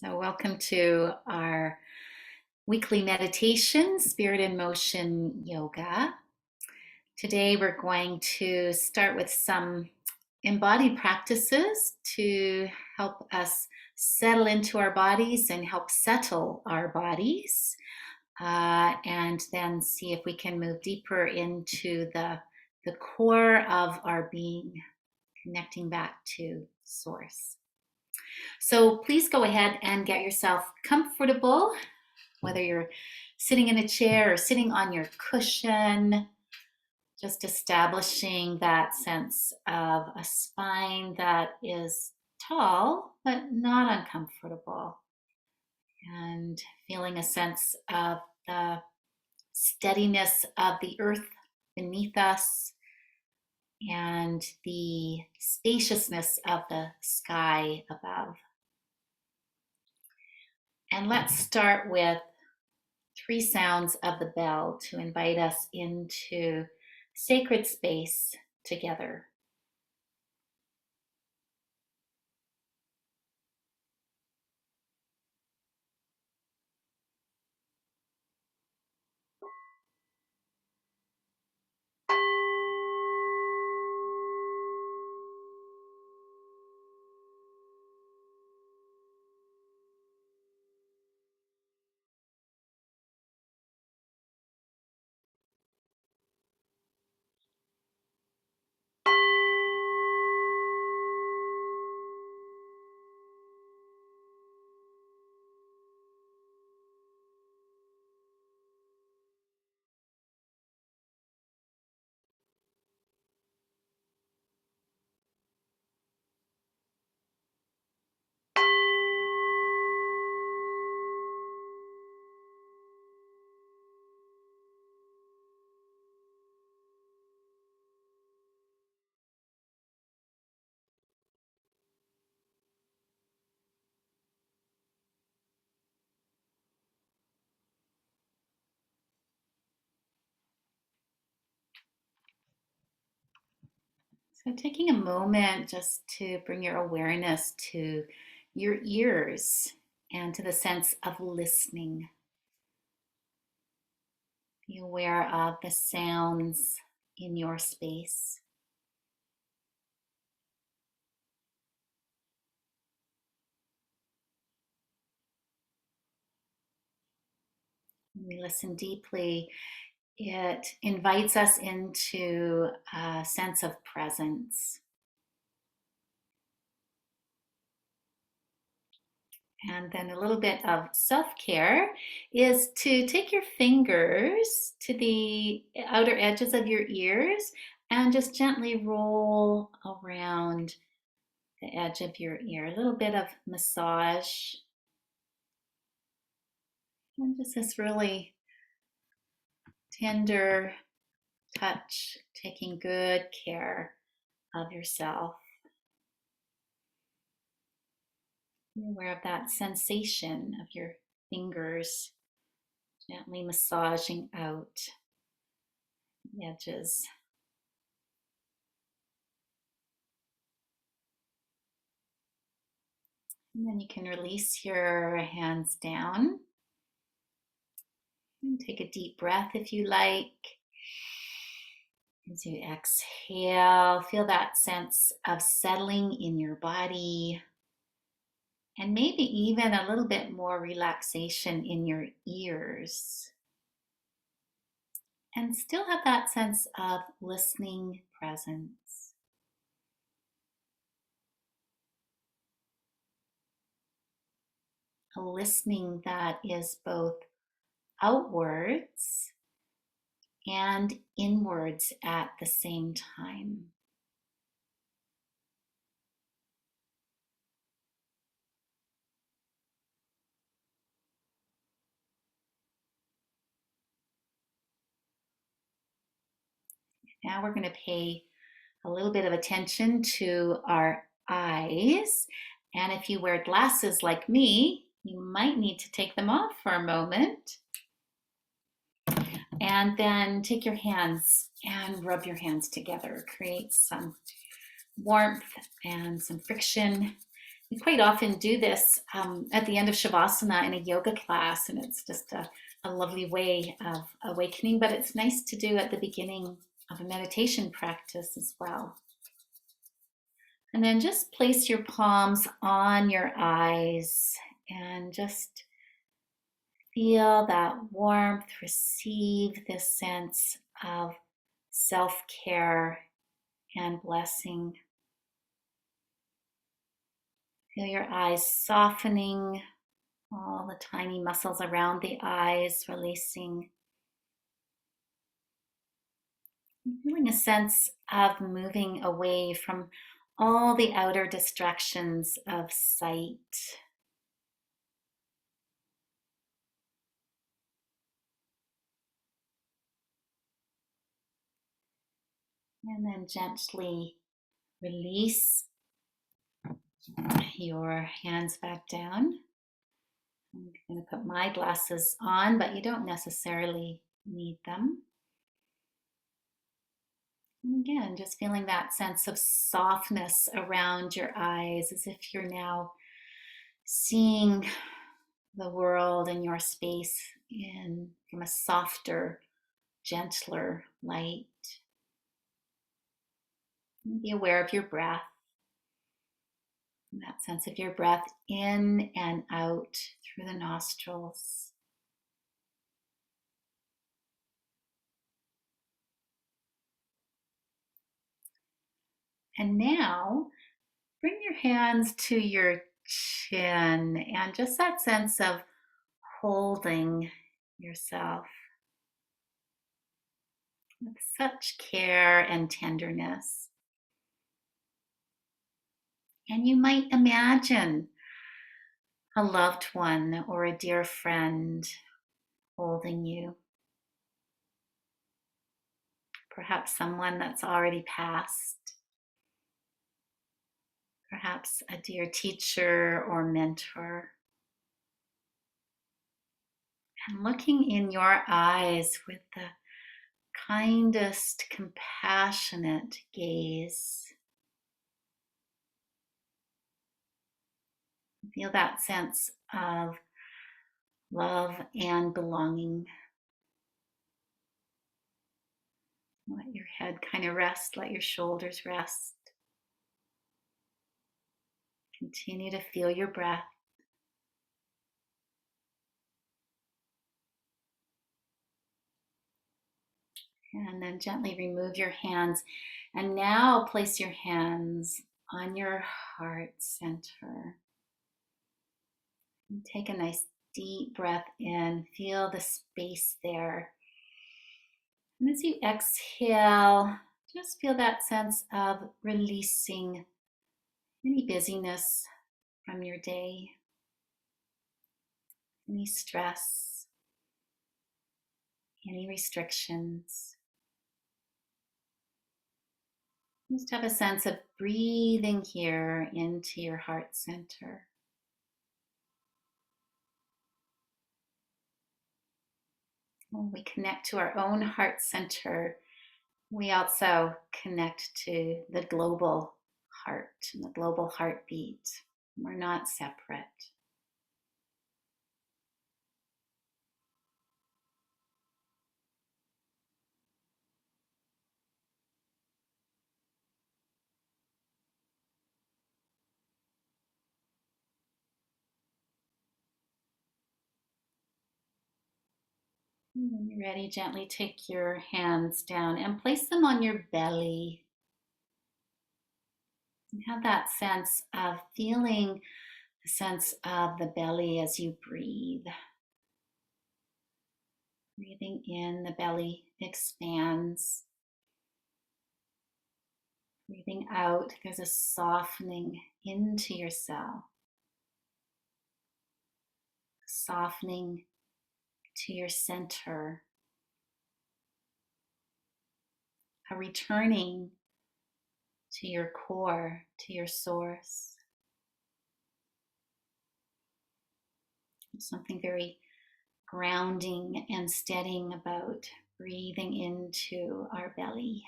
So, welcome to our weekly meditation, Spirit in Motion Yoga. Today, we're going to start with some embodied practices to help us settle into our bodies and help settle our bodies, and then see if we can move deeper into the core of our being, connecting back to Source. So please go ahead and get yourself comfortable, whether you're sitting in a chair or sitting on your cushion, just establishing that sense of a spine that is tall but not uncomfortable, and feeling a sense of the steadiness of the earth beneath us and the spaciousness of the sky above. And let's start with 3 sounds of the bell to invite us into sacred space together. So, taking a moment just to bring your awareness to your ears and to the sense of listening. Be aware of the sounds in your space. When we listen deeply, it invites us into a sense of presence. And then a little bit of self-care is to take your fingers to the outer edges of your ears and just gently roll around the edge of your ear. A little bit of massage. And just this really tender touch, taking good care of yourself. Be aware of that sensation of your fingers gently massaging out the edges. And then you can release your hands down and take a deep breath if you like. As you exhale, feel that sense of settling in your body and maybe even a little bit more relaxation in your ears. And still have that sense of listening presence. A listening that is both outwards and inwards at the same time. Now we're going to pay a little bit of attention to our eyes. And if you wear glasses like me, you might need to take them off for a moment. And then take your hands and rub your hands together. Create some warmth and some friction. We quite often do this at the end of Shavasana in a yoga class, and it's just a lovely way of awakening, but it's nice to do at the beginning of a meditation practice as well. And then just place your palms on your eyes and just feel that warmth, receive this sense of self care and blessing. Feel your eyes softening, all the tiny muscles around the eyes releasing. Feeling a sense of moving away from all the outer distractions of sight. And then gently release your hands back down. I'm going to put my glasses on, but you don't necessarily need them. And again, just feeling that sense of softness around your eyes as if you're now seeing the world and your space from a softer, gentler light. Be aware of your breath, that sense of your breath in and out through the nostrils. And now bring your hands to your chin and just that sense of holding yourself with such care and tenderness. And you might imagine a loved one or a dear friend holding you. Perhaps someone that's already passed. Perhaps a dear teacher or mentor. And looking in your eyes with the kindest, compassionate gaze. Feel that sense of love and belonging. Let your head kind of rest, let your shoulders rest. Continue to feel your breath. And then gently remove your hands. And now place your hands on your heart center. And take a nice deep breath in. Feel the space there. And as you exhale, just feel that sense of releasing any busyness from your day, any stress, any restrictions. Just have a sense of breathing here into your heart center. When we connect to our own heart center, we also connect to the global heart and the global heartbeat. We're not separate. When you're ready, gently take your hands down and place them on your belly. And have that sense of feeling the sense of the belly as you breathe. Breathing in, the belly expands. Breathing out, there's a softening into yourself. Softening to your center. A returning to your core, to your source. There's something very grounding and steadying about breathing into our belly.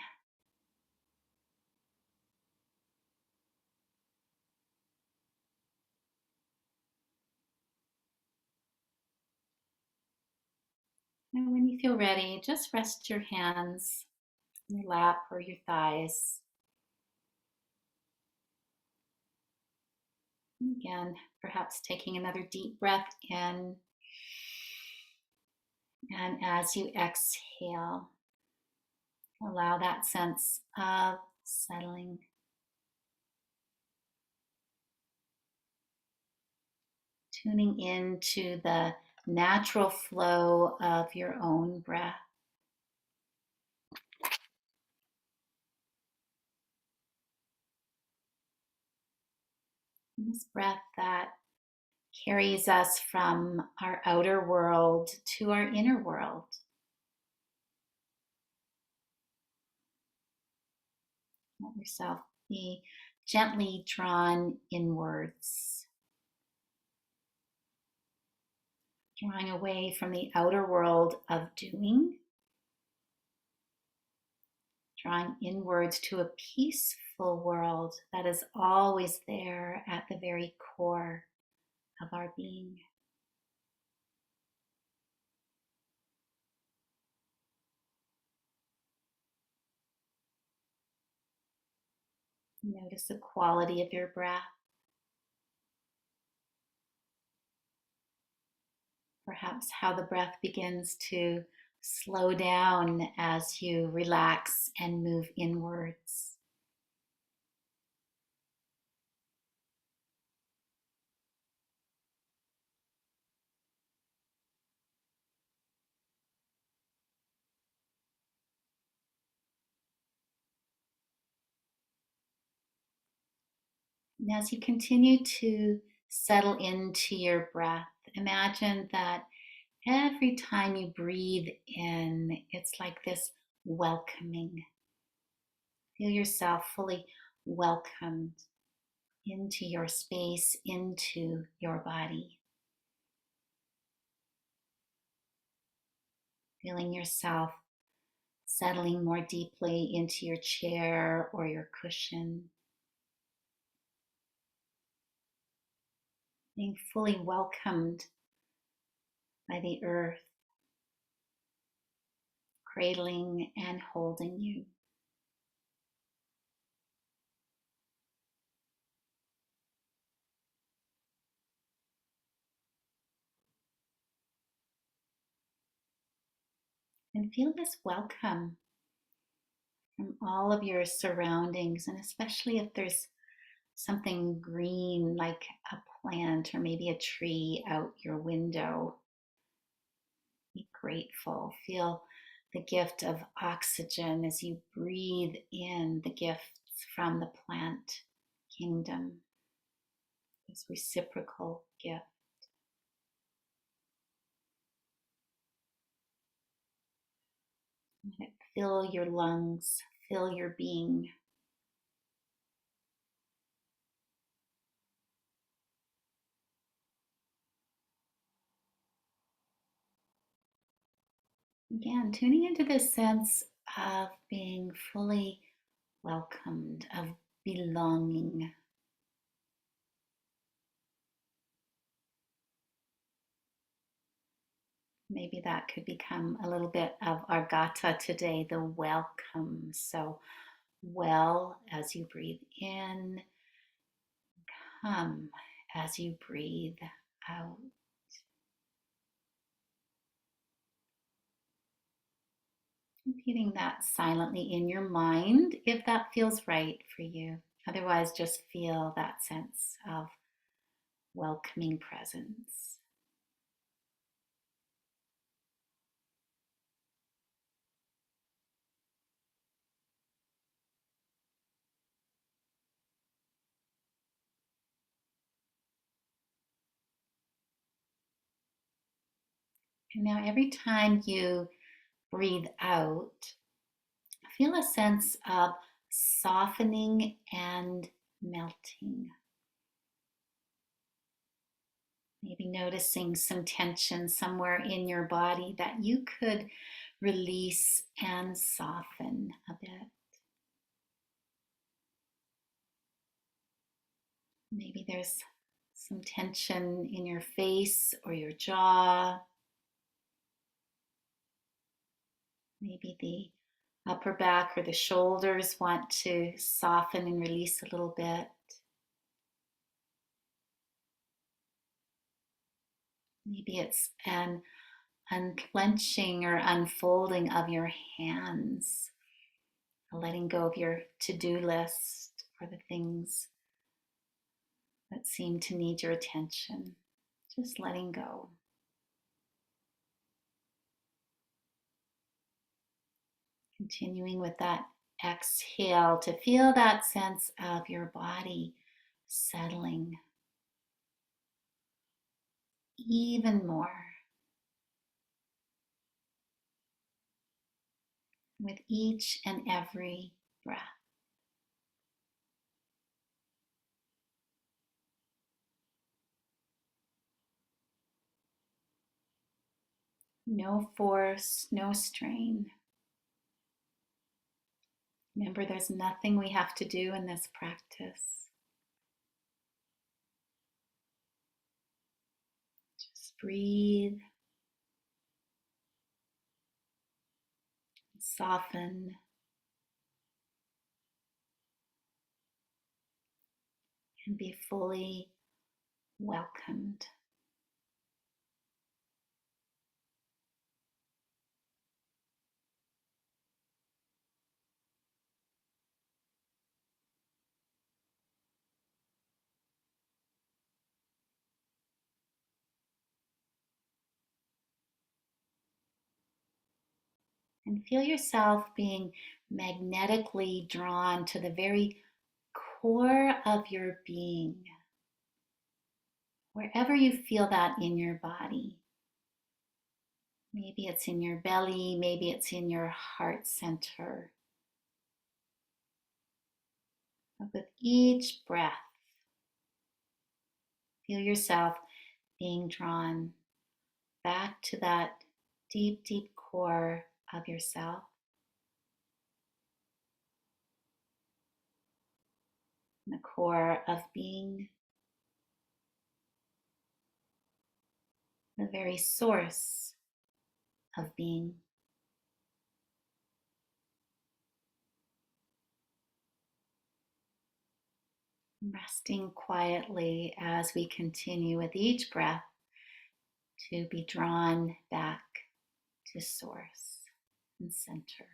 And when you feel ready, just rest your hands on your lap or your thighs. And again, perhaps taking another deep breath in. And as you exhale, allow that sense of settling, tuning into the natural flow of your own breath. This breath that carries us from our outer world to our inner world. Let yourself be gently drawn inwards, drawing away from the outer world of doing, drawing inwards to a peaceful world that is always there at the very core of our being. Notice the quality of your breath, perhaps how the breath begins to slow down as you relax and move inwards. And as you continue to settle into your breath, imagine that every time you breathe in, it's like this welcoming. Feel yourself fully welcomed into your space, into your body. Feeling yourself settling more deeply into your chair or your cushion. Being fully welcomed by the earth, cradling and holding you. And feel this welcome from all of your surroundings, and especially if there's something green like a plant or maybe a tree out your window. Be grateful. Feel the gift of oxygen as you breathe in the gifts from the plant kingdom, this reciprocal gift. Let it fill your lungs, fill your being. Again, tuning into this sense of being fully welcomed, of belonging. Maybe that could become a little bit of our gata today, the welcome. So, well as you breathe in, come as you breathe out. Repeating that silently in your mind if that feels right for you. Otherwise, just feel that sense of welcoming presence. And now, every time you breathe out, feel a sense of softening and melting. Maybe noticing some tension somewhere in your body that you could release and soften a bit. Maybe there's some tension in your face or your jaw. Maybe the upper back or the shoulders want to soften and release a little bit. Maybe it's an unclenching or unfolding of your hands, letting go of your to-do list or the things that seem to need your attention. Just letting go. Continuing with that exhale to feel that sense of your body settling even more with each and every breath. No force, no strain. Remember, there's nothing we have to do in this practice. Just breathe, soften, and be fully welcomed. And feel yourself being magnetically drawn to the very core of your being, wherever you feel that in your body. Maybe it's in your belly, maybe it's in your heart center. But with each breath, feel yourself being drawn back to that deep, deep core of yourself. The core of being, the very source of being. Resting quietly as we continue with each breath to be drawn back to source and center.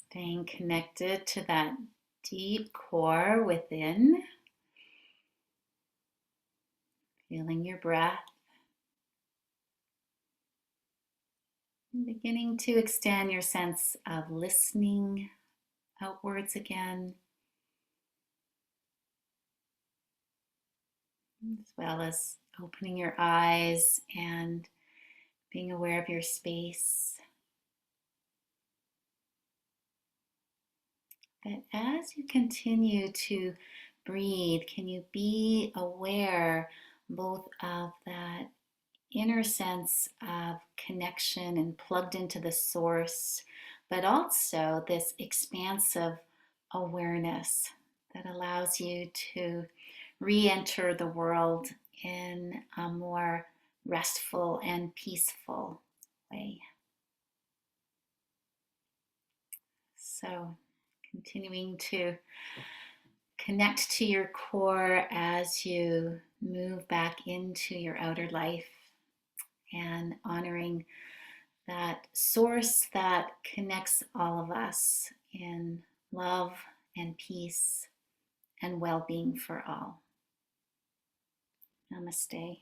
Staying connected to that deep core within, feeling your breath, and beginning to extend your sense of listening outwards again, as well as opening your eyes and being aware of your space. But as you continue to breathe, can you be aware both of that inner sense of connection and plugged into the source, but also this expansive awareness that allows you to re enter the world in a more restful and peaceful way? So, continuing to connect to your core as you move back into your outer life and honoring that source that connects all of us in love and peace and well being for all. Namaste.